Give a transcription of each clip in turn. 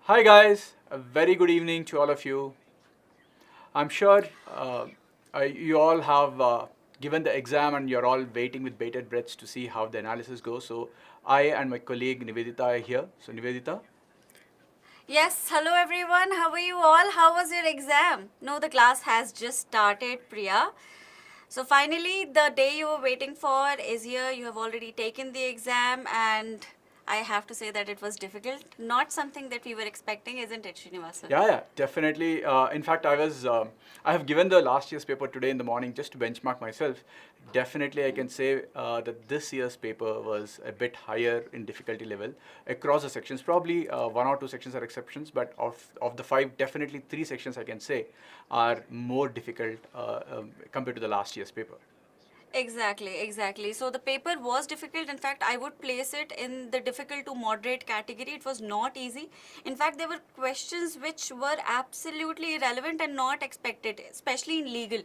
Hi guys, a very good evening to all of you. I'm sure you all have given the exam and you're all waiting with bated breath to see how the analysis goes. So I and my colleague Nivedita are here. So Nivedita. Yes, hello everyone. How are you all? How was your exam? No, the class has just started, Priya. So finally, the day you were waiting for is here. You have already taken the exam, and I have to say that it was difficult. Not something that we were expecting, isn't it, Srinivas? Yeah, definitely. In fact, I have given the last year's paper today in the morning just to benchmark myself. Definitely, I can say that this year's paper was a bit higher in difficulty level across the sections. Probably one or two sections are exceptions, but of the five, definitely three sections I can say are more difficult compared to the last year's paper. Exactly. So the paper was difficult. In fact, I would place it in the difficult to moderate category. It was not easy. In fact, there were questions which were absolutely irrelevant and not expected, especially in legal.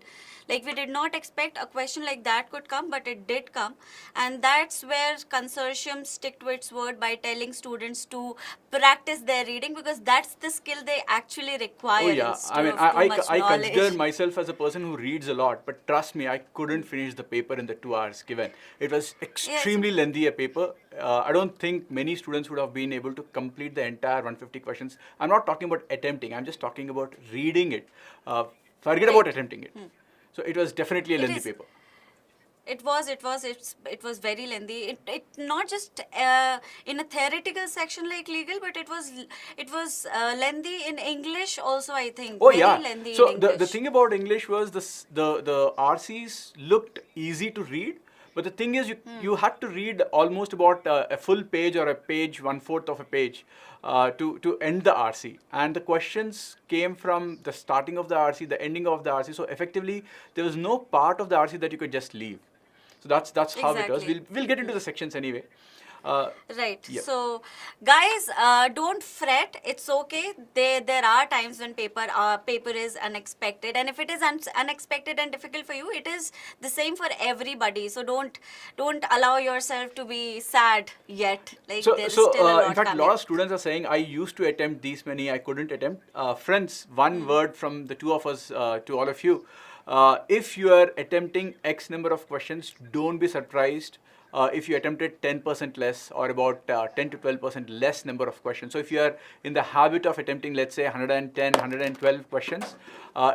Like, we did not expect a question like that could come, but it did come. And that's where consortium stick to its word by telling students to practice their reading, because that's the skill they actually Oh require yeah, I instead mean, of too much I consider knowledge. myself as a person who reads a lot, but trust me, I couldn't finish the paper in the 2 hours given. It was Yes. extremely lengthy a paper. I don't think many students would have been able to complete the entire 150 questions. I'm not talking about attempting, I'm just talking about reading it. Forget about Right. attempting it. So it was definitely a It lengthy is. paper. It was very lengthy. It not just in a theoretical section like legal, but it was lengthy in English also. I think Oh very yeah. lengthy in So the English. thing about English was the RCs looked easy to read, but the thing is you had to read almost about a full page or a page, one fourth of a page, to end the RC. And the questions came from the starting of the RC, the ending of the RC. So effectively, there was no part of the RC that you could just leave. So that's how it was. Exactly. We'll get into the sections anyway. Uh, Right. yep. So, guys, don't fret. It's okay. There are times when paper is unexpected, and if it is unexpected and difficult for you, it is the same for everybody. So don't allow yourself to be sad yet. Like, there is still a In lot fact, a lot coming. of students are saying, I used to attempt these many, I couldn't attempt. Friends, one word from the two of us to all of you. If you are attempting X number of questions, don't be surprised if you attempted 10% less or about 10 to 12% less number of questions. So if you are in the habit of attempting, let's say 110, 112 questions, I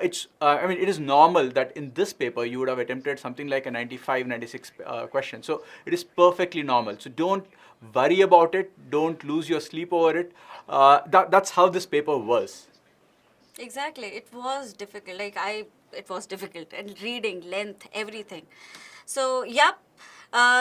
mean, it is normal that in this paper you would have attempted something like a 95, 96 question. So it is perfectly normal. So don't worry about it. Don't lose your sleep over it. That's how this paper was. Exactly. It was difficult, and reading, length, everything. So, yep.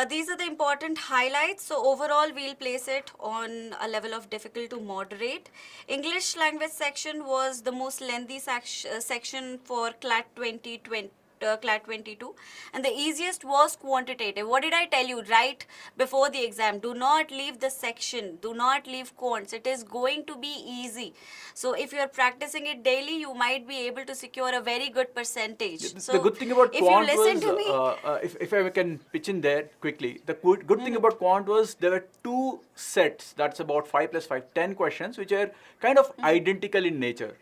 These are the important highlights. So overall, we'll place it on a level of difficult to moderate. English language section was the most lengthy section for CLAT 2020. CLAT 22, and the easiest was quantitative. What did I tell you right before the exam? Do not leave the section, do not leave quants. It is going to be easy. So if you are practicing it daily, you might be able to secure a very good percentage. The So good thing about if you quant listen was, to me, if I can pitch in there quickly, the good thing about quant was there were two sets, that's about 5 plus 5, 10 questions, which are kind of identical in nature.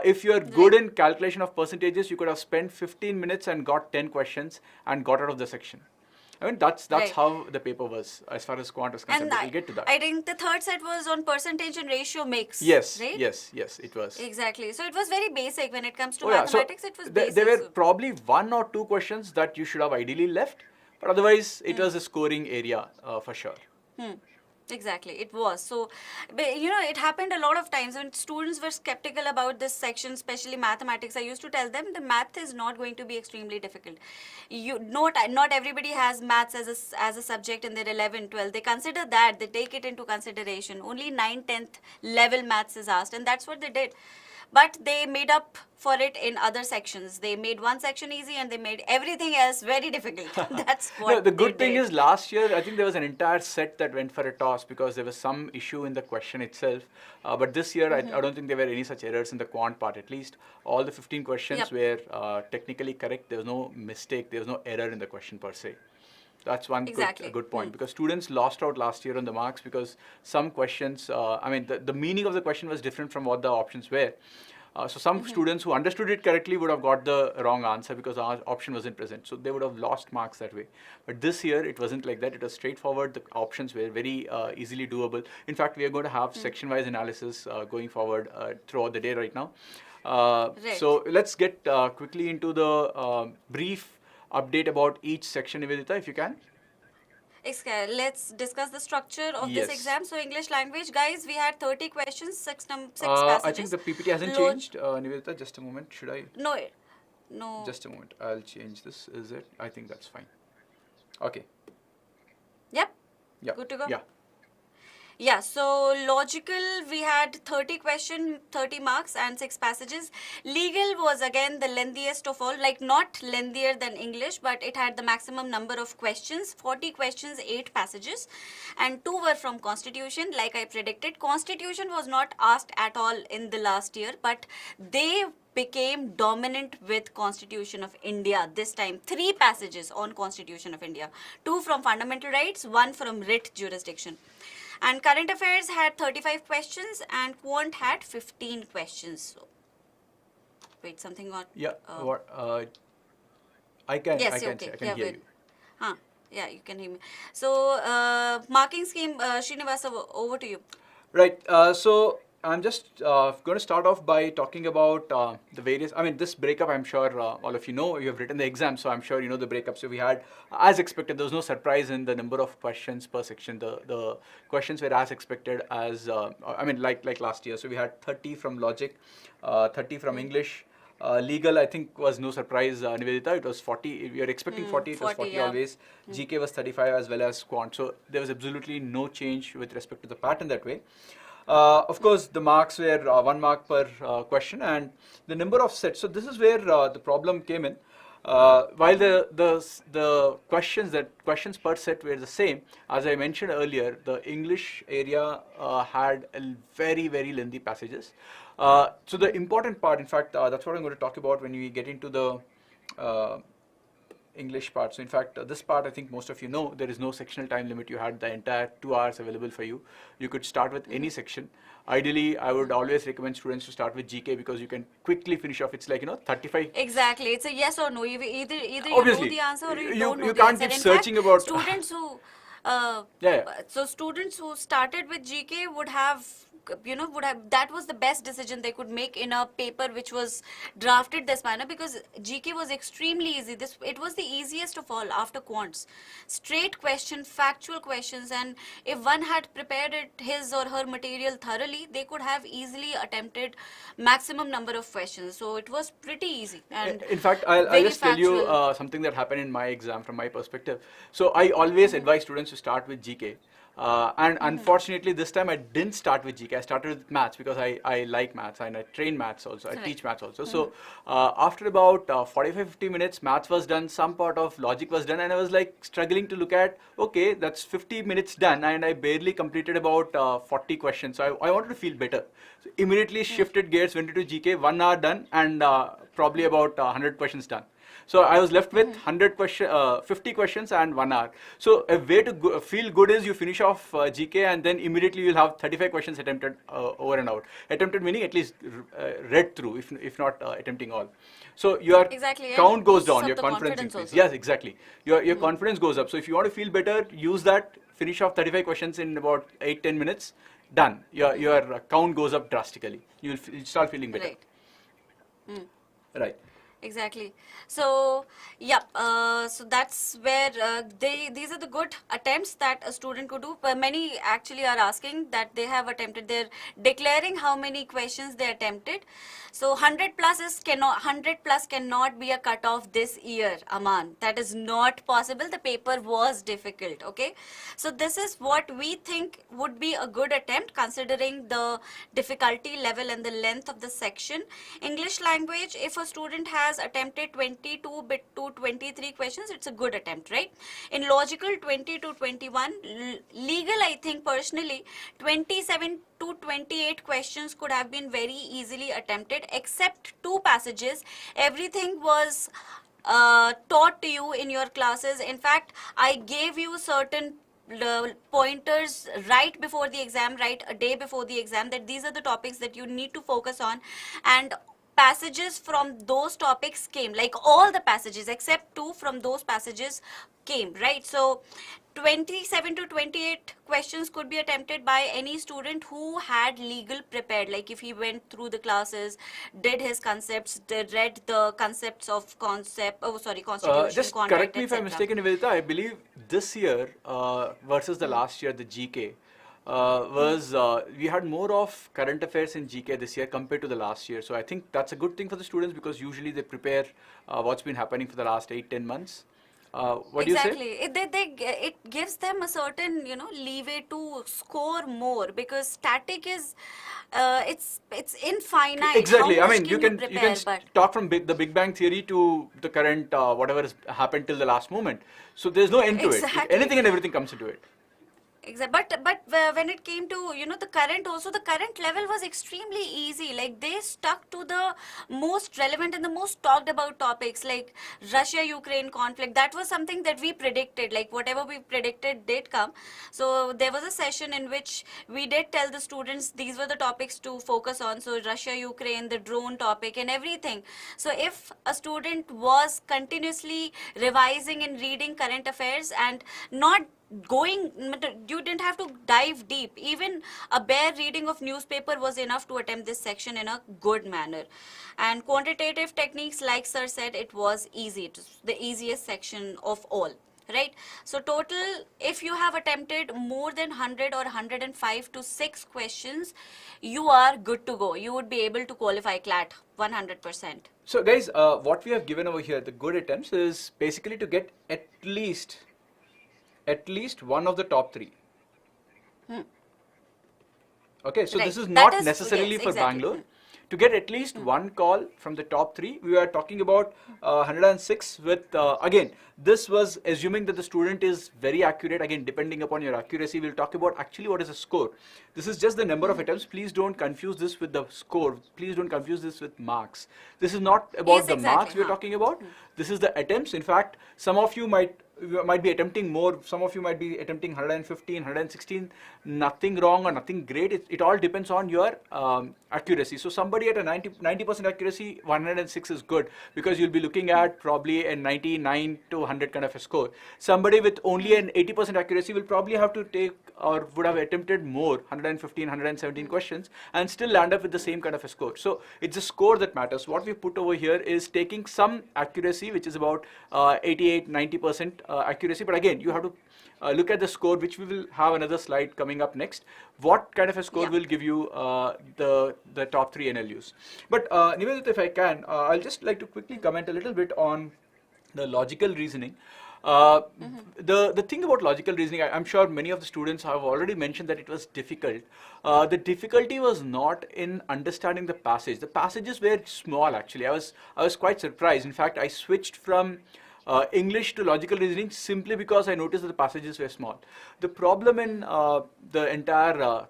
If you are good right. in calculation of percentages, you could have spent 15 minutes and got 10 questions and got out of the section. I mean, that's Right. how the paper was as far as quant is concerned, And but we'll get to that. I think the third set was on percentage and ratio mix, Yes, right? yes, yes, it was. Exactly. So it was very basic when it comes to Oh yeah, so mathematics. It was there basic. were So, probably one or two questions that you should have ideally left, but otherwise it was a scoring area for sure. hmm. Exactly, it was. So, it happened a lot of times when students were skeptical about this section, especially mathematics. I used to tell them the math is not going to be extremely difficult. Not everybody has maths as a subject in their 11, 12. They consider that, they take it into consideration. Only 9, 10th level maths is asked, and that's what they did. But they made up for it in other sections. They made one section easy and they made everything else very difficult. That's No, what the they good thing did. is last year I think there was an entire set that went for a toss because there was some issue in the question itself. But this year I don't think there were any such errors in the quant part at least. All the 15 questions Yep. were technically correct. There was no mistake. There was no error in the question per se. That's one Exactly. good point, because students lost out last year on the marks because some questions, the meaning of the question was different from what the options were. So some students who understood it correctly would have got the wrong answer because our option wasn't present. So they would have lost marks that way. But this year it wasn't like that. It was straightforward. The options were very easily doable. In fact, we are going to have section-wise analysis going forward throughout the day right now. Right. So let's get quickly into the brief update about each section, Nivedita, if you can. Let's discuss the structure of this Yes. exam. So English language, guys, we had 30 questions, six I think passages. the PPT hasn't changed. Nivedita, just a moment. Should I? No, no. Just a moment. I'll change this. Is it? I think that's fine. Okay. Yep. Yeah. Good to go. Yeah. Yeah, so logical, we had 30 question, 30 marks and 6 passages. Legal was again the lengthiest of all, like not lengthier than English, but it had the maximum number of questions, 40 questions, 8 passages, and 2 were from Constitution, like I predicted. Constitution was not asked at all in the last year, but they became dominant with Constitution of India this time. 3 passages on Constitution of India, 2 from fundamental rights, 1 from writ jurisdiction. And current affairs had 35 questions and quant had 15 questions. So, wait, something got... Yeah. I can. Yes, I can. okay. I can Yeah, hear wait. you. Yeah, you can hear me. So, marking scheme, Srinivas, over to you. Right. So I'm just going to start off by talking about the various. This breakup, I'm sure all of you know. You have written the exam, so I'm sure you know the breakup. So we had, as expected, there was no surprise in the number of questions per section. The questions were as expected as, like last year. So we had 30 from logic, 30 from English. Legal, I think, was no surprise, Nivedita. It was 40. We were expecting 40. It was 40 yeah. always. GK was 35 as well as quant. So there was absolutely no change with respect to the pattern that way. Of course, the marks were 1 mark per question, and the number of sets. So this is where the problem came in. While the questions per set were the same, as I mentioned earlier, the English area had very lengthy passages. So the important part, in fact, that's what I'm going to talk about when we get into the English part. So in fact, this part, I think most of you know, there is no sectional time limit. You had the entire 2 hours available for you. You could start with any section. Ideally, I would always recommend students to start with GK because you can quickly finish off. It's like, 35. Exactly. It's a yes or no. Either you Obviously, know the answer or you you- don't know you the can't answer. keep In searching fact, about- students who... Yeah. So students who started with GK would have that was the best decision they could make in a paper which was drafted this manner, because GK was extremely easy. It was the easiest of all after quants. Straight question, factual questions, and if one had prepared his or her material thoroughly, they could have easily attempted maximum number of questions. So it was pretty easy. And in fact, I'll very just tell you factual. something that happened in my exam from my perspective. So I always advise students to start with GK. And unfortunately, this time I didn't start with GK. I started with maths because I like maths and I train maths also. I teach maths also. So after about 45-50 minutes, maths was done, some part of logic was done, and I was like struggling to look at, okay, that's 50 minutes done, and I barely completed about 40 questions. So I wanted to feel better. So immediately shifted gears, went into GK, 1 hour done, and probably about 100 questions done. So I was left with 50 questions and 1 hour. So a way to feel good is you finish off GK and then immediately you'll have 35 questions attempted over and out. Attempted meaning at least read through, if not attempting all. So your count goes down, your confidence increases. Yes, exactly. Your confidence goes up. So if you want to feel better, use that, finish off 35 questions in about 8-10 minutes, done. Your count goes up drastically. You'll start feeling better. Right. Right. Exactly. So, yeah, so that's where these are the good attempts that a student could do. But many actually are asking that they have attempted. They're declaring how many questions they attempted. So 100 plus cannot be a cutoff this year, Aman. That is not possible. The paper was difficult. Okay. So this is what we think would be a good attempt considering the difficulty level and the length of the section. English language, if a student has attempted 22 to 23 questions, it's a good attempt, right? In logical, 20 to 21. Legal, I think personally, 27 to 28 questions could have been very easily attempted, except 2 passages. Everything was taught to you in your classes. In fact, I gave you certain pointers right before the exam, right a day before the exam, that these are the topics that you need to focus on, and passages from those topics came, like all the passages except two from those passages came, right? So 27 to 28 questions could be attempted by any student who had legal prepared, like if he went through the classes, did his concepts, read the concepts of constitution, Just contract, correct me if I'm etc. mistaken, Nivedita. I believe this year versus the last year, the GK was we had more of current affairs in GK this year compared to the last year. So I think that's a good thing for the students because usually they prepare what's been happening for the last 8-10 months. What do you say? Exactly. It gives them a certain, leeway to score more, because static is, it's infinite. Exactly. How I much mean, you can can prepare? But talk from the Big Bang Theory to the current whatever has happened till the last moment. So there's no end to it. exactly. Anything and everything comes into it. But when it came to the current, also the current level was extremely easy. Like they stuck to the most relevant and the most talked about topics, like Russia-Ukraine conflict. That was something that we predicted. Like whatever we predicted did come. So there was a session in which we did tell the students these were the topics to focus on. So Russia-Ukraine, the drone topic, and everything. So if a student was continuously revising and reading current affairs and not going, you didn't have to dive deep, even a bare reading of newspaper was enough to attempt this section in a good manner. And quantitative techniques, like sir said, it was easy. It was the easiest section of all, right? So total, if you have attempted more than 100 or 105 to 6 questions, you are good to go. You would be able to qualify CLAT 100%. So guys, what we have given over here, the good attempts, is basically to get at least one of the top 3. Okay, so Right. this is That not is, necessarily yes, for exactly. Bangalore. To get at least one call from the top 3, we are talking about 106 with, again, this was assuming that the student is very accurate. Again, depending upon your accuracy, we'll talk about actually what is a score. This is just the number of attempts. Please don't confuse this with the score. Please don't confuse this with marks. This is not about Yes, the marks exactly, we're talking about. This is the attempts. In fact, some of you might be attempting more, some of you might be attempting 115, 116, nothing wrong or nothing great. It all depends on your accuracy. So somebody at a 90% accuracy, 106 is good, because you'll be looking at probably a 99 to 100 kind of a score. Somebody with only an 80% accuracy will probably have to take, or would have attempted more, 115, 117 questions, and still land up with the same kind of a score. So it's a score that matters. What we put over here is taking some accuracy, which is about 88, 90% accuracy. But again, you have to look at the score, which we will have another slide coming up next. What kind of a score will give you the top 3 NLUs? But Nivedita, if I can, I'll just like to quickly comment a little bit on the logical reasoning. The thing about logical reasoning, I'm sure many of the students have already mentioned that it was difficult. The difficulty was not in understanding the passage. The passages were small, actually. I was quite surprised. In fact, I switched from English to logical reasoning simply because I noticed that the passages were small. The problem in the entire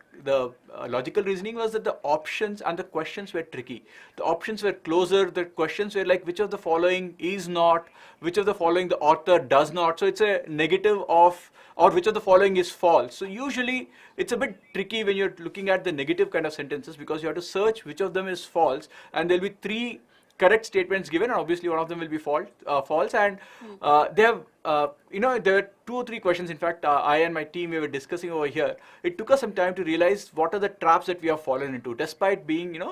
logical reasoning was that the options and the questions were tricky. The options were closer. The questions were like, which of the following is not, which of the following the author does not. So it's a negative of, or which of the following is false. So usually it's a bit tricky when you're looking at the negative kind of sentences, because you have to search which of them is false, and there'll be 3 correct statements given, and obviously one of them will be false, and they have, there were 2 or 3 questions. In fact, I and my team, we were discussing over here. It took us some time to realize what are the traps that we have fallen into. Despite being,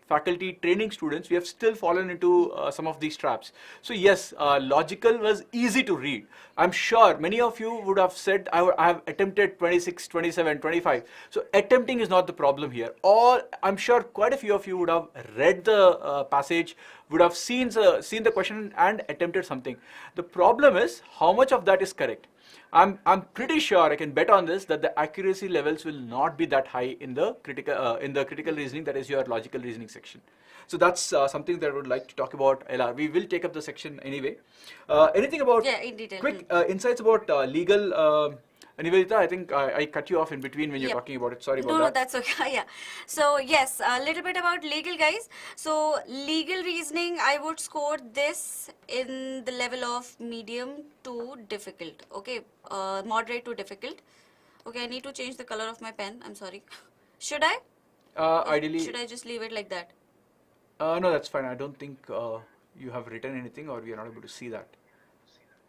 faculty training students, we have still fallen into some of these traps. So yes, logical was easy to read. I'm sure many of you would have said, I have attempted 26, 27, 25. So attempting is not the problem here. Or I'm sure quite a few of you would have read the passage, would have seen the question and attempted something. The problem is how much of that is correct. I'm pretty sure, I can bet on this, that the accuracy levels will not be that high in the critical reasoning, that is your logical reasoning section. So that's something that I would like to talk about. LR, we will take up the section anyway. Anything about in detail. quick insights about legal Nivedita, I think I cut you off in between when you're Yep. talking about it. Sorry about No, that. that's okay. Yeah. So yes, a little bit about legal, guys. So legal reasoning, I would score this in the level of medium to difficult. Okay, moderate to difficult. Okay, I need to change the color of my pen. I'm sorry. Should I? Or Ideally, should I just leave it like that? no, that's fine. I don't think you have written anything, or we are not able to see that.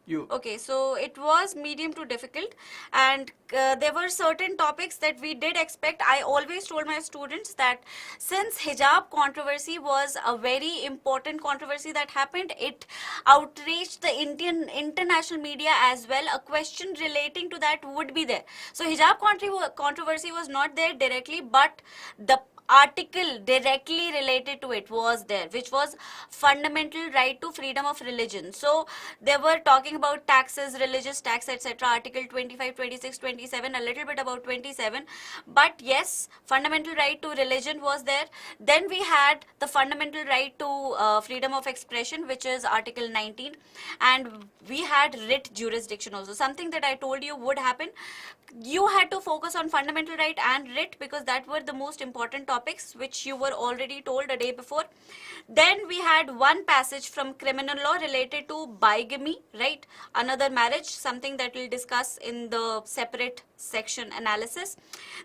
You. Okay, so it was medium to difficult, and there were certain topics that we did expect. I always told my students that since hijab controversy was a very important controversy that happened, it outraged the Indian international media as well. A question relating to that would be there. So hijab controversy was not there directly, but the article directly related to it was there, which was fundamental right to freedom of religion. So they were talking about taxes, religious tax, etc. Article 25, 26, 27, a little bit about 27. But yes, fundamental right to religion was there. Then we had the fundamental right to freedom of expression, which is Article 19. And we had writ jurisdiction also, something that I told you would happen. You had to focus on fundamental right and writ because that were the most important topics which you were already told a day before. Then we had one passage from criminal law related to bigamy, right? Another marriage, something that we'll discuss in the separate section analysis.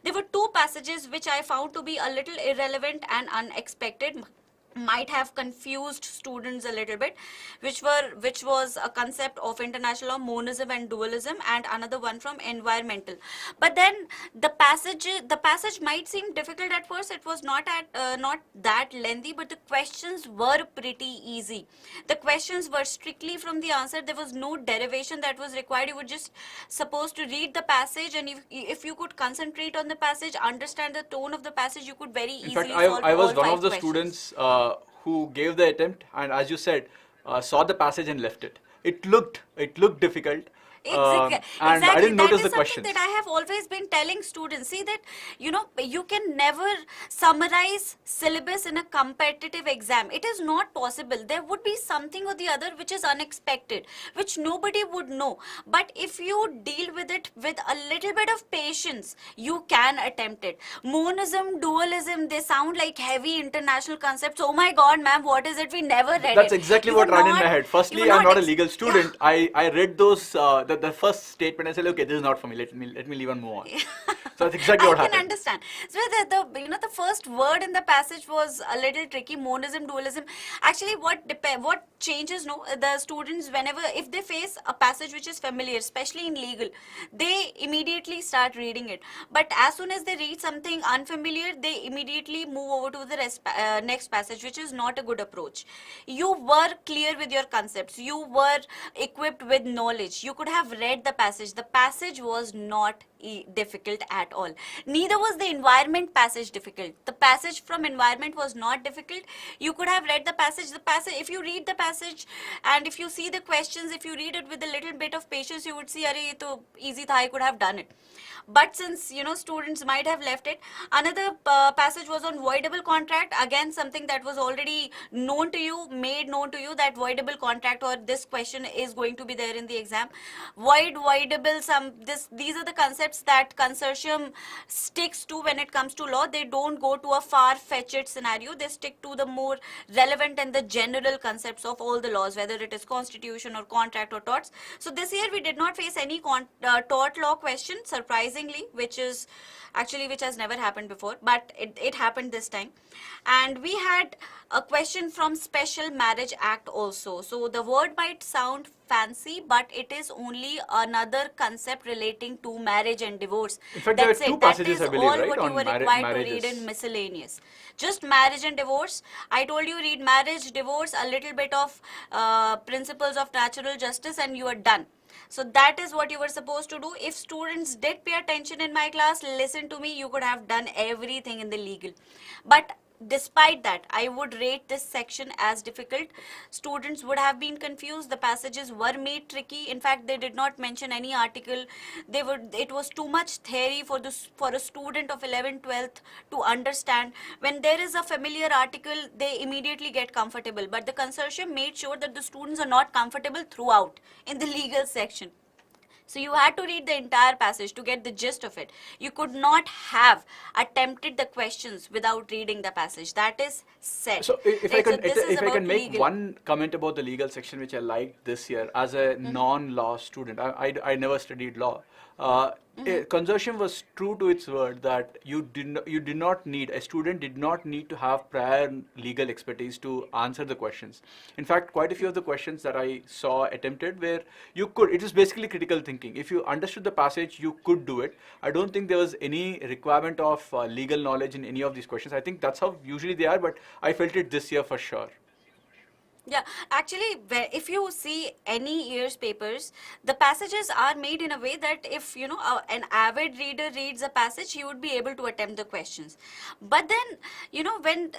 There were two passages which I found to be a little irrelevant and unexpected, might have confused students a little bit, which was a concept of international law, monism and dualism, and another one from environmental. But then the passage might seem difficult at first. It was not that lengthy, but the questions were pretty easy. The questions were strictly from the answer. There was no derivation that was required. You were just supposed to read the passage, and if you could concentrate on the passage, understand the tone of the passage, you could very In easily fact, solve I was all one five of the questions. students who gave the attempt, and as you said, saw the passage and left it. It looked difficult, Exactly. and I didn't That notice is the something questions. that I have always been telling students. See that, you can never summarize syllabus in a competitive exam. It is not possible. There would be something or the other which is unexpected, which nobody would know. But if you deal with it with a little bit of patience, you can attempt it. Monism, dualism, they sound like heavy international concepts. Oh my God, ma'am, what is it? We never read That's it. exactly You were what ran in my not, head. you were Firstly, I'm not a legal yeah. student. I read those the first statement. I said, okay, this is not for me. Let me leave and move on. So that's exactly I what can happened. understand. So the first word in the passage was a little tricky. Monism, dualism. Actually, what changes? No, the students, whenever if they face a passage which is familiar, especially in legal, they immediately start reading it. But as soon as they read something unfamiliar, they immediately move over to the next passage, which is not a good approach. You were clear with your concepts. You were equipped with knowledge. You could have read the passage. The passage was not difficult at all. Neither was the environment passage difficult. The passage from environment was not difficult. You could have read the passage. If you read the passage and if you see the questions, if you read it with a little bit of patience, you would see, "Arey, ye to easy tha, I could have done it." But since students might have left it. Another passage was on voidable contract. Again, something that was already known to you, made known to you, that voidable contract or this question is going to be there in the exam. Voidable, these are the concepts that consortium sticks to when it comes to law. They don't go to a far-fetched scenario. They stick to the more relevant and the general concepts of all the laws, whether it is constitution or contract or torts. So this year we did not face any tort law question, surprisingly, which has never happened before, but it happened this time. And we had a question from Special Marriage Act also. So the word might sound fancy, but it is only another concept relating to marriage and divorce. In fact, there are That's two it. That passages, is I believe, all right, what you on were required to read marriages. in miscellaneous. Just marriage and divorce. I told you read marriage, divorce, a little bit of principles of natural justice, and you are done. So that is what you were supposed to do. If students did pay attention in my class, listen to me, you could have done everything in the legal. But despite that, I would rate this section as difficult. Students would have been confused. The passages were made tricky. In fact, they did not mention any article. It was too much theory for a student of 11th, 12th to understand. When there is a familiar article, they immediately get comfortable. But the consortium made sure that the students are not comfortable throughout in the legal section. So you had to read the entire passage to get the gist of it. You could not have attempted the questions without reading the passage. That is set. So if I Right? So can this is if I about can make legal. one comment about the legal section which I liked this year as a non-law student, I never studied law. Consortium was true to its word that you did not need, a student did not need to have prior legal expertise to answer the questions. In fact, quite a few of the questions that I saw attempted where you could, it was basically critical thinking. If you understood the passage, you could do it. I don't think there was any requirement of legal knowledge in any of these questions. I think that's how usually they are, but I felt it this year for sure. Yeah, actually, if you see any year's papers, the passages are made in a way that if, an avid reader reads a passage, he would be able to attempt the questions. But then, when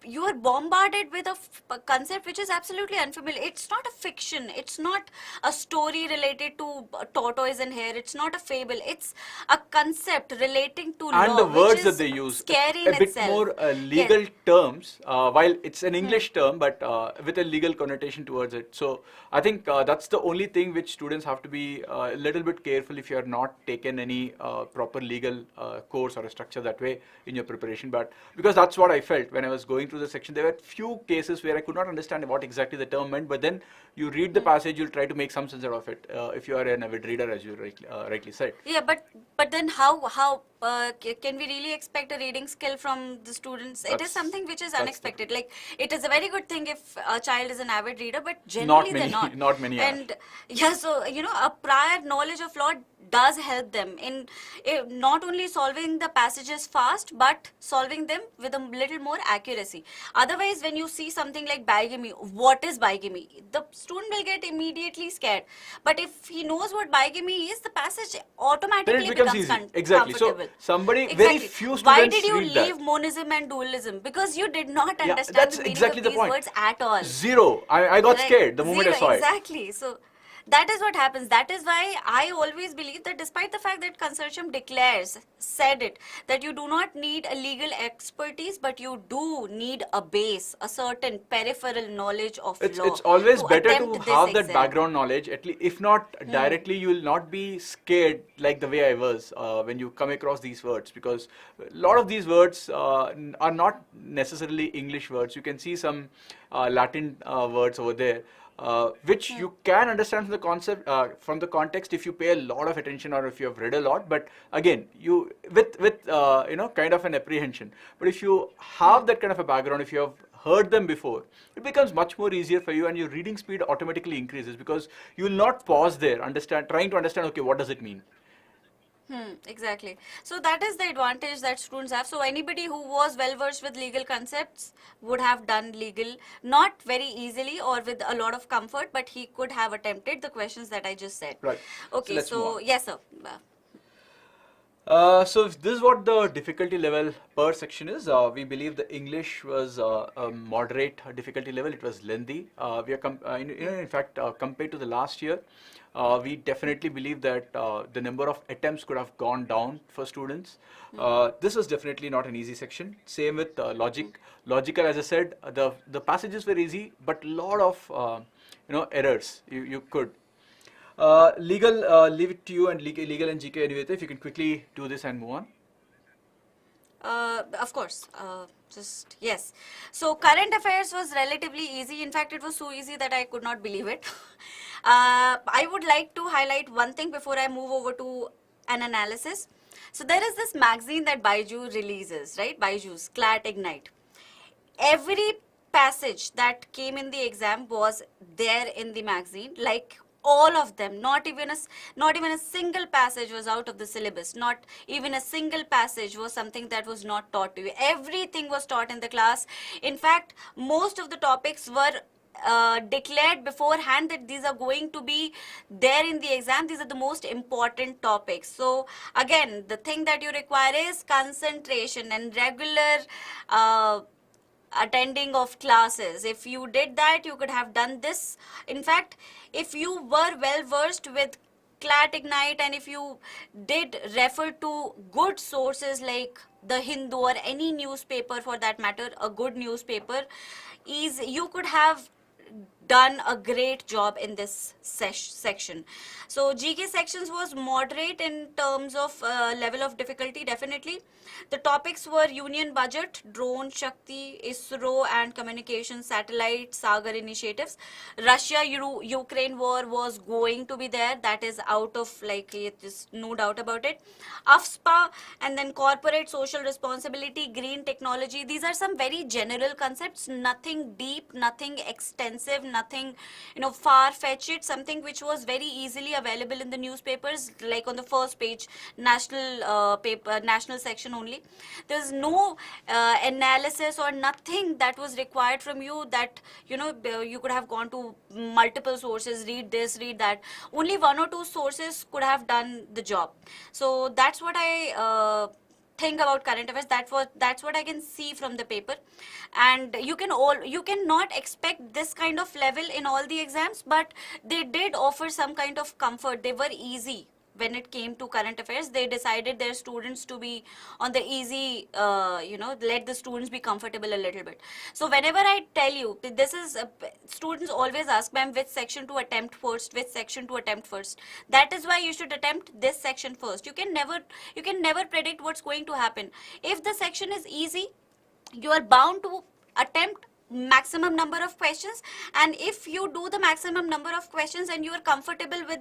you are bombarded with a concept which is absolutely unfamiliar. It's not a fiction. It's not a story related to tortoise and hare. It's not a fable. It's a concept relating to And law, the which words that is they use, scary a in bit itself. more Yes. legal terms, while it's an English term, but with a legal connotation towards it. So I think that's the only thing which students have to be a little bit careful if you are not taken any proper legal course or a structure that way in your preparation. But because that's what I felt when I was going through the section, there were few cases where I could not understand what exactly the term meant, but then you read the passage, you'll try to make some sense out of it if you are an avid reader, as you rightly said. Yeah, but then how can we really expect a reading skill from the students? It is something which is that's the- unexpected. Like, it is a very good thing if a child is an avid reader, but Not generally many, they're not. not many are. And yeah, so a prior knowledge of law does help them in not only solving the passages fast, but solving them with a little more accuracy. Otherwise, when you see something like bigamy, what is bigamy? The student will get immediately scared. But if he knows what bigamy is, the passage Then automatically it becomes becomes easy. Exactly. So comfortable. somebody, very Exactly. few students Why did you read that. leave monism and dualism? Because you did not Yeah, understand that's the meaning exactly of the these point. words at all. Zero. I got Right. scared the moment I Zero, saw it. exactly. So that is what happens. That is why I always believe that despite the fact that consortium said it, that you do not need a legal expertise, but you do need a base, a certain peripheral knowledge of law. It's always to better to attempt this have that exam. background knowledge. At least, if not directly, you will not be scared like the way I was when you come across these words, because a lot of these words are not necessarily English words. You can see some Latin words over there. Which you can understand from the concept, from the context, if you pay a lot of attention or if you have read a lot. But again, you with kind of an apprehension. But if you have that kind of a background, if you have heard them before, it becomes much more easier for you, and your reading speed automatically increases because you will not pause there, trying to understand. Okay, what does it mean? Exactly. So that is the advantage that students have. So anybody who was well versed with legal concepts would have done legal, not very easily or with a lot of comfort, but he could have attempted the questions that I just said. Right. Okay, let's move on. yes, sir. So this is what the difficulty level per section is. We believe the English was a moderate difficulty level. It was lengthy. We are in fact, compared to the last year, we definitely believe that the number of attempts could have gone down for students. This was definitely not an easy section. Same with logic. Logical, as I said, the passages were easy, but lot of errors you could. Legal, leave it to you, and legal and GK, Nivedita, if you can quickly do this and move on. Of course. Yes. So current affairs was relatively easy. In fact, it was so easy that I could not believe it. I would like to highlight one thing before I move over to an analysis. So there is this magazine that BYJU'S releases, right? BYJU'S, CLAT Ignite. Every passage that came in the exam was there in the magazine, like all of them. Not even a single passage was out of the syllabus. Not even a single passage was something that was not taught to you. Everything was taught in the class. In fact, most of the topics were declared beforehand that these are going to be there in the exam. These are the most important topics. So again, the thing that you require is concentration and regular attending of classes. If you did that, you could have done this. In fact, if you were well versed with CLAT Ignite, and if you did refer to good sources like the Hindu or any newspaper for that matter, a good newspaper, you could have done a great job in this section. So GK sections was moderate in terms of level of difficulty, definitely. The topics were Union Budget, Drone, Shakti, ISRO and Communication Satellite, Sagar initiatives. Russia-Ukraine war was going to be there. That is out of, like, it is no doubt about it. AFSPA, and then corporate social responsibility, green technology. These are some very general concepts, nothing deep, nothing extensive, nothing, far-fetched, something which was very easily available in the newspapers, like on the first page, national section only. There's no analysis or nothing that was required from you, that you could have gone to multiple sources, read this, read that. Only one or two sources could have done the job. So that's what I think about current affairs. That's what I can see from the paper. And you cannot expect this kind of level in all the exams, but they did offer some kind of comfort. They were easy. When it came to current affairs, they decided their students to be on the easy, let the students be comfortable a little bit. So whenever I tell you, this is, students always ask, ma'am, which section to attempt first, which section to attempt first. That is why you should attempt this section first. You can never predict what's going to happen. If the section is easy, you are bound to attempt maximum number of questions, and if you do the maximum number of questions and you are comfortable with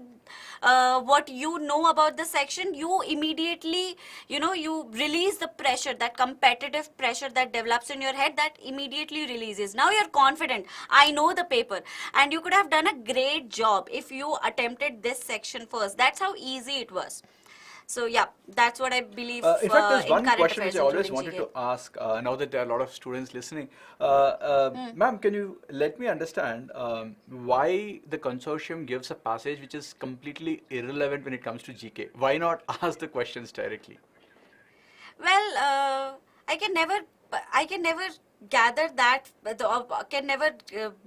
what you know about the section, you immediately, you release the pressure, that competitive pressure that develops in your head, that immediately releases. Now you're confident, I know the paper, and you could have done a great job if you attempted this section first. That's how easy it was. So yeah, that's what I believe. In fact, there's in one current question which affairs, I always including wanted GK. to ask, now that there are a lot of students listening. Ma'am, can you let me understand why the consortium gives a passage which is completely irrelevant when it comes to GK? Why not ask the questions directly? Well, I can never gather that, can never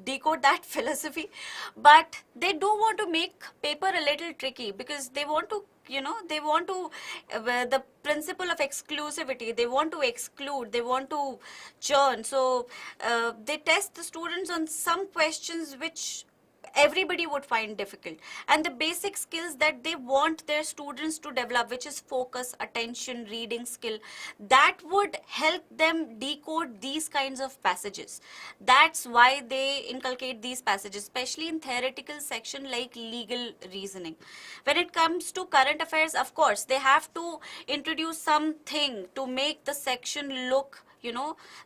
decode that philosophy, but they do want to make paper a little tricky, because they want to, the principle of exclusivity, they want to exclude, they want to churn. So they test the students on some questions which everybody would find difficult, and the basic skills that they want their students to develop, which is focus, attention, reading skill, that would help them decode these kinds of passages. That's why they inculcate these passages, especially in theoretical section like legal reasoning. When it comes to current affairs, of course they have to introduce something to make the section look,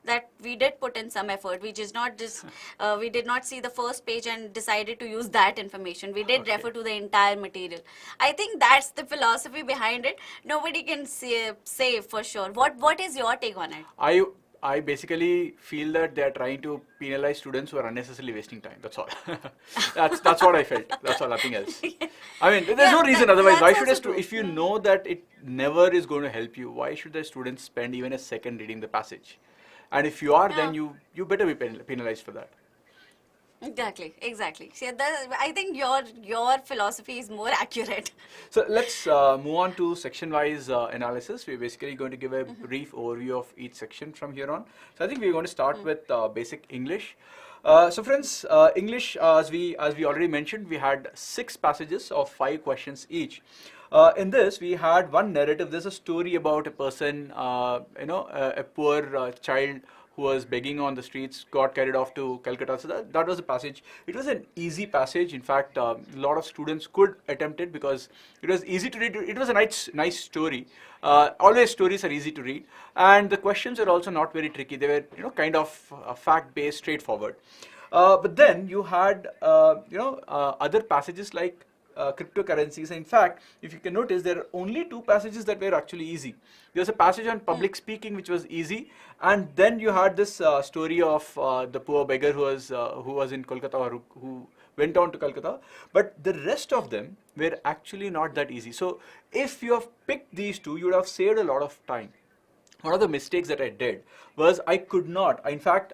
that we did put in some effort. We we did not see the first page and decided to use that information. We did refer to the entire material. I think that's the philosophy behind it. Nobody can say for sure. What is your take on it? I basically feel that they are trying to penalize students who are unnecessarily wasting time. That's all. that's what I felt. That's all, nothing else. I mean, there's no reason otherwise. Why should if you know that it never is going to help you, why should the students spend even a second reading the passage? And if you are, then you better be penalized for that. Exactly. See, I think your philosophy is more accurate. So let's move on to section-wise analysis. We're basically going to give a brief overview of each section from here on. So I think we're going to start with basic English. So friends, English, as we already mentioned, we had 6 passages of 5 questions each. In this, we had one narrative. There's a story about a person, a poor child who was begging on the streets, got carried off to Calcutta. So that was the passage. It was an easy passage. In fact, a lot of students could attempt it because it was easy to read. It was a nice story. Always stories are easy to read, and the questions are also not very tricky. They were, kind of fact-based, straightforward. But then you had, other passages like cryptocurrencies. In fact, if you can notice, there are only 2 passages that were actually easy. There was a passage on public speaking which was easy, and then you had this story of the poor beggar who was in Kolkata, or who went on to Calcutta. But the rest of them were actually not that easy. So if you have picked these 2, you would have saved a lot of time. One of the mistakes that I did was I could not, in fact,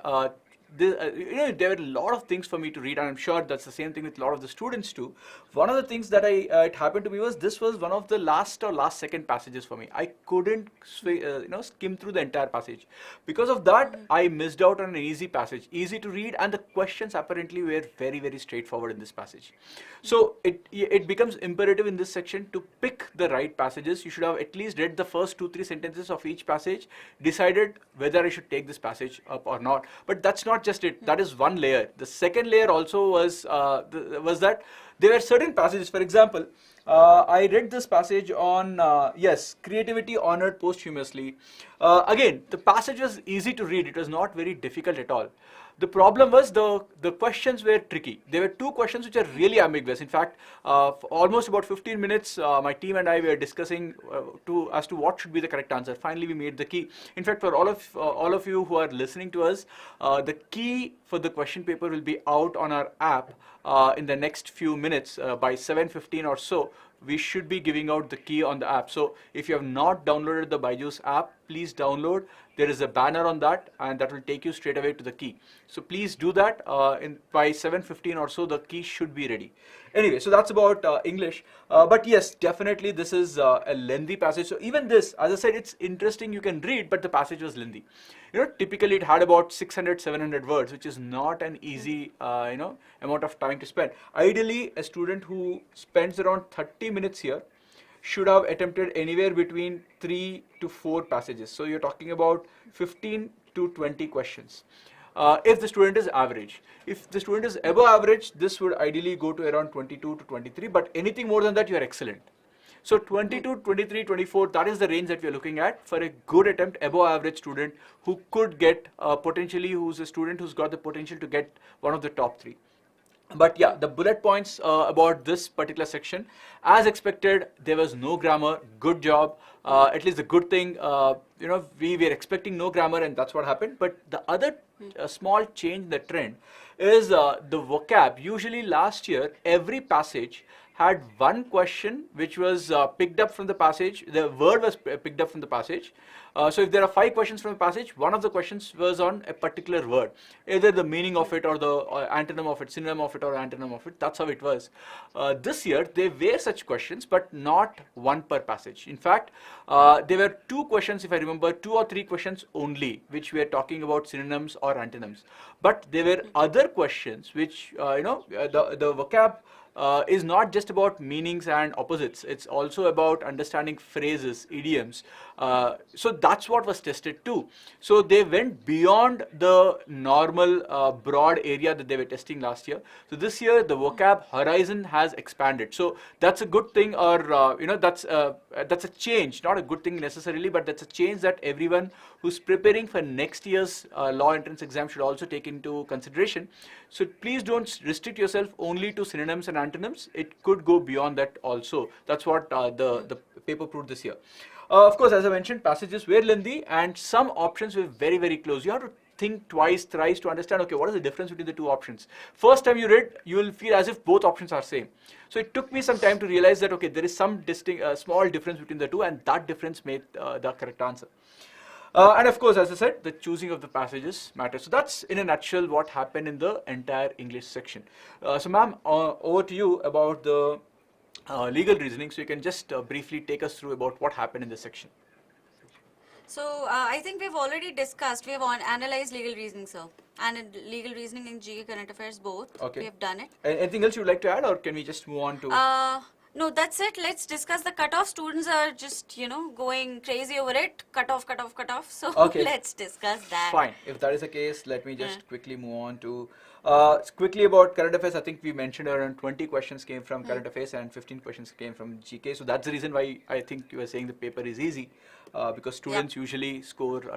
there were a lot of things for me to read, and I'm sure that's the same thing with a lot of the students too. One of the things that it happened to me was this was one of the last second passages for me. I couldn't skim through the entire passage. Because of that, I missed out on an easy passage, easy to read, and the questions apparently were very, very straightforward in this passage. So it becomes imperative in this section to pick the right passages. You should have at least read the first 2-3 sentences of each passage, decided whether I should take this passage up or not. But that's not just it. That is one layer. The second layer also was that there were certain passages. For example, I read this passage on creativity honored posthumously. Again, the passage was easy to read. It was not very difficult at all. The problem was the questions were tricky. There were 2 questions which are really ambiguous. In fact, for almost about 15 minutes, my team and I were discussing as to what should be the correct answer. Finally, we made the key. In fact, for all of you who are listening to us, the key for the question paper will be out on our app in the next few minutes. By 7:15 or so, we should be giving out the key on the app. So if you have not downloaded the BYJU'S app, please download. There is a banner on that, and that will take you straight away to the key. So please do that. By 7:15 or so, the key should be ready. Anyway, so that's about English. But yes, definitely this is a lengthy passage. So even this, as I said, it's interesting. You can read, but the passage was lengthy. Typically it had about 600, 700 words, which is not an easy, amount of time to spend. Ideally, a student who spends around 30 minutes here should have attempted anywhere between 3 to 4 passages. So you're talking about 15 to 20 questions. If the student is average. If the student is above average, this would ideally go to around 22 to 23, but anything more than that, you are excellent. So 22, 23, 24, that is the range that we are looking at for a good attempt, above average student who could get potentially, who's a student who's got the potential to get one of the top 3. But yeah, the bullet points about this particular section, as expected, there was no grammar. Good job. At least the good thing, we were expecting no grammar, and that's what happened. But the other small change in the trend is the vocab. Usually last year, every passage had one question which was picked up from the passage. The word was picked up from the passage. So if there are 5 questions from the passage, one of the questions was on a particular word, either the meaning of it or the antonym of it, synonym of it or antonym of it. That's how it was. This year, there were such questions, but not one per passage. In fact, there were 2 questions, if I remember, 2 or 3 questions only, which were talking about synonyms or antonyms. But there were other questions which, the vocab is not just about meanings and opposites. It's also about understanding phrases, idioms. So that's what was tested too. So they went beyond the normal broad area that they were testing last year. So this year the vocab horizon has expanded. So that's a good thing, or that's a change. Not a good thing necessarily, but that's a change that everyone who's preparing for next year's law entrance exam should also take into consideration. So please don't restrict yourself only to synonyms and antonyms. It could go beyond that also. That's what the paper proved this year. Of course, as I mentioned, passages were lengthy and some options were very, very close. You have to think twice, thrice to understand, okay, what is the difference between the 2 options? First time you read, you will feel as if both options are same. So it took me some time to realize that, okay, there is some small difference between the 2, and that difference made the correct answer. And of course, as I said, the choosing of the passages matters. So that's in a nutshell what happened in the entire English section. So ma'am, over to you about the legal reasoning. So you can just briefly take us through about what happened in this section. So I think we've already discussed, we have analyzed legal reasoning, sir, and legal reasoning in GK current affairs both. Okay. We have done it. Anything else you'd like to add, or can we just move on to? No, that's it. Let's discuss the cutoff. Students are just, going crazy over it. Cutoff. So Okay. let's discuss that. Fine. If that is the case, let me just quickly move on to quickly about current affairs. I think we mentioned around 20 questions came from current affairs and 15 questions came from GK. So that's the reason why I think you were saying the paper is easy, because students usually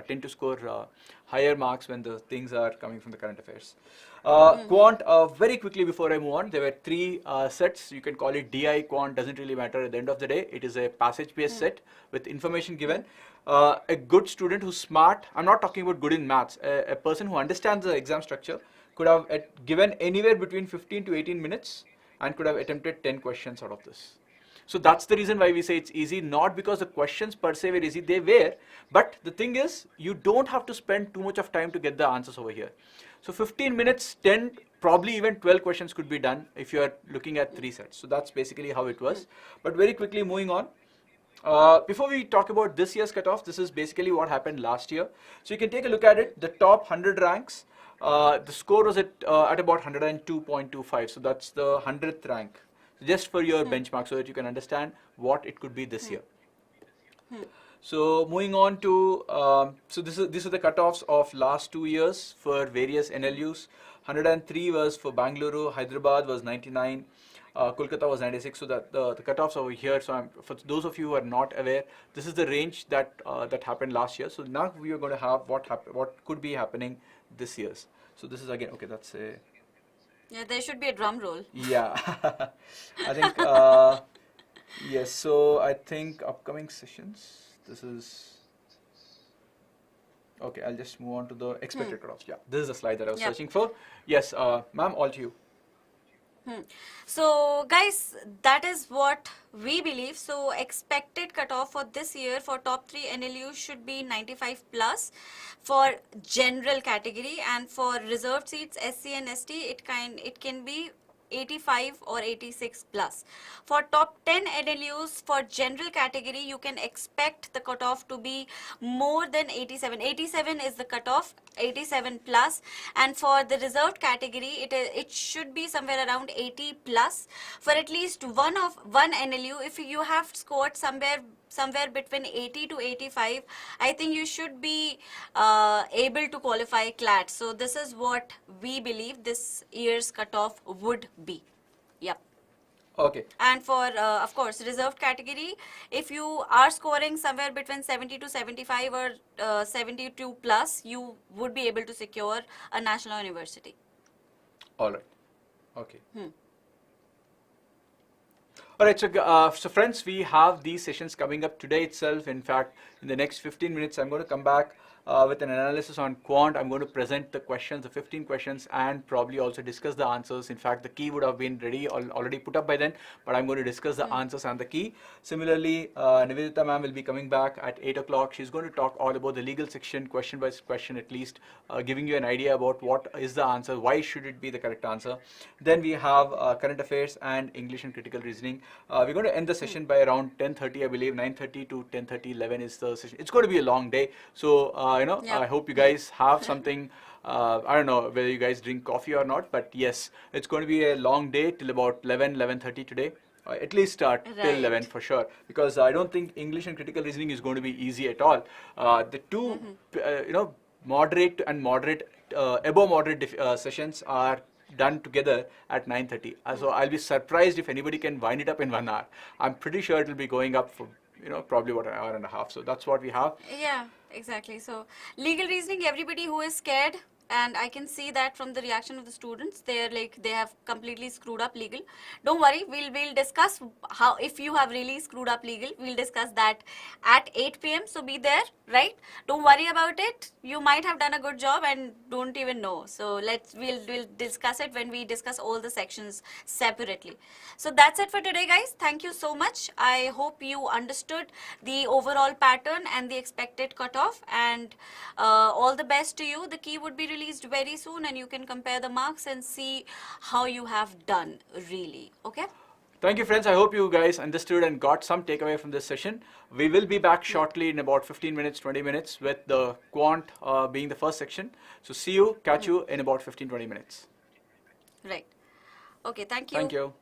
tend to score higher marks when the things are coming from the current affairs. Quant, very quickly before I move on, there were 3 sets. You can call it DI, quant, doesn't really matter. At the end of the day, it is a passage-based set with information given. A good student who's smart, I'm not talking about good in maths, a person who understands the exam structure could have given anywhere between 15 to 18 minutes and could have attempted 10 questions out of this. So that's the reason why we say it's easy, not because the questions per se were easy, they were, but the thing is, you don't have to spend too much of time to get the answers over here. So 15 minutes, 10, probably even 12 questions could be done if you are looking at 3 sets. So that's basically how it was. But very quickly moving on. Before we talk about this year's cutoff, this is basically what happened last year. So you can take a look at it. The top 100 ranks, the score was at about 102.25. So that's the 100th rank. Just for your benchmark, so that you can understand what it could be this year. So moving on to, so these are the cutoffs of last 2 years for various NLUs. 103 was for Bangalore, Hyderabad was 99, Kolkata was 96. So that the cutoffs over here. So for those of you who are not aware, this is the range that that happened last year. So now we are going to have what could be happening this year's. So this is again, okay, that's a. Yeah, there should be a drum roll. Yeah, I think yes. So I think upcoming sessions. This is okay. I'll just move on to the expected cutoffs. Yeah, this is the slide that I was searching for. Yes, ma'am, all to you. So guys, that is what we believe. So expected cutoff for this year for top 3 NLUs should be 95 plus for general category, and for reserved seats SC and ST it can be 85 or 86 plus. For top 10 NLUs for general category, you can expect the cutoff to be more than 87. 87 is the cutoff, 87 plus. And for the reserved category, it should be somewhere around 80 plus. For at least one NLU, if you have scored somewhere between 80 to 85, I think you should be able to qualify CLAT. So this is what we believe this year's cutoff would be. Yep. Okay. And for, of course, reserved category, if you are scoring somewhere between 70 to 75 or 72 plus, you would be able to secure a national university. All right. Okay. All right, so friends, we have these sessions coming up today itself. In fact, in the next 15 minutes, I'm going to come back with an analysis on quant. I'm going to present the questions, the 15 questions, and probably also discuss the answers. In fact, the key would have been already put up by then, but I'm going to discuss the answers and the key. Similarly, Nivedita Ma'am will be coming back at 8 o'clock. She's going to talk all about the legal section, question by question at least, giving you an idea about what is the answer, why should it be the correct answer. Then we have current affairs and English and critical reasoning. We're going to end the session by around 10:30, I believe. 9:30 to 10:30, 11 is the session. It's going to be a long day. So, I hope you guys have something. I don't know whether you guys drink coffee or not, but yes, it's going to be a long day till about 11:30 today. At least till 11 for sure, because I don't think English and critical reasoning is going to be easy at all. The two, moderate and moderate, above moderate sessions are done together at 9:30. So I'll be surprised if anybody can wind it up in 1 hour. I'm pretty sure it'll be going up for probably about an hour and a half. So that's what we have. Yeah, exactly. So legal reasoning, everybody who is scared, and I can see that from the reaction of the students, they're like they have completely screwed up legal. Don't worry, we'll discuss how, if you have really screwed up legal, we'll discuss that at 8 p.m. So be there, right? Don't worry about it. You might have done a good job and don't even know. So we'll discuss it when we discuss all the sections separately. So that's it for today, guys. Thank you so much. I hope you understood the overall pattern and the expected cutoff, and all the best to you. The key would be released very soon, and you can compare the marks and see how you have done really. Okay? Thank you, friends. I hope you guys understood and got some takeaway from this session. We will be back shortly in about 15 minutes, 20 minutes with the quant being the first section. So see you, catch you in about 15, 20 minutes. Right. Okay, thank you. Thank you.